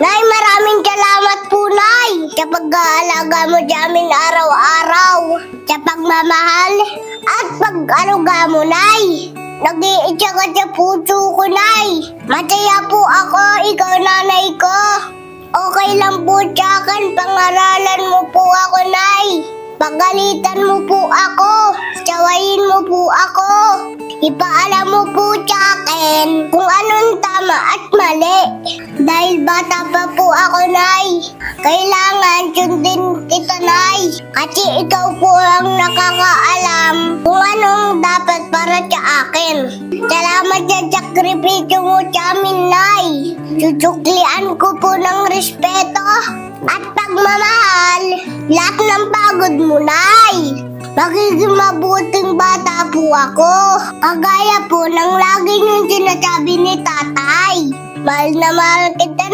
Nay, maraming salamat po, Nay, sa pag-aalaga mo sa amin araw-araw, sa pagmamahal, at pag-aruga mo, Nay. Nag-iitsa ka sa puso ko, Nay. Masaya po ako, ikaw nanay ko. Okay lang po sa akin, pangaralan mo po ako, Nay. Pagalitan mo po ako, sawayin mo po ako. Ipaalam mo po sa akin kung anong tama at mali. Dahil bata pa po ako, Nay. Kailangan sundin kita, Nay. Kasi ikaw po ang nakakaalam kung anong dapat para sa akin. Salamat sa sakripisyo mo sa amin, Nay. Susuklian ko po ng respeto at pagmamahal lahat ng pagod mo, Nay. Magiging mabuting bata po ako. Kagaya po ng lagi niyong sinasabi ni Tatay. Mahal na mahal kita, Nay.